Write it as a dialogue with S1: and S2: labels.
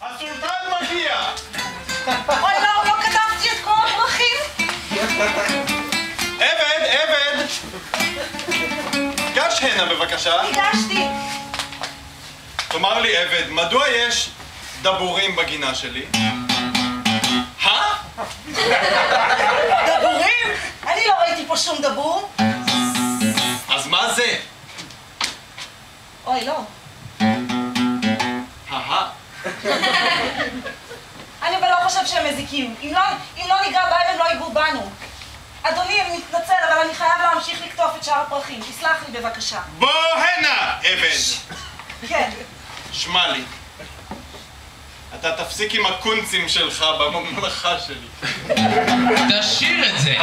S1: הסולטן מגיע!
S2: אוי לא, לא כתבתי את כל הפרחים.
S1: עבד! גש הנה בבקשה.
S2: הגשתי.
S1: תאמר לי עבד, מדוע יש דבורים בגינה שלי?
S2: דבורים? אני לא ראיתי פה שום דבור.
S1: אז מה זה?
S2: אוי לא. אני אבל לא חושב שהם מזיקים. אם לא ניגע בהם הם לא ייגעו בנו. אדוני, אני מתנצל, אבל אני חייב להמשיך לקטוף את שאר הפרחים. תסלח לי בבקשה.
S1: בוא הנה, עבד!
S2: כן.
S1: שמע לי, אתה תפסיק עם הקונצים שלך בממלכה שלי.
S3: תשאיר את זה.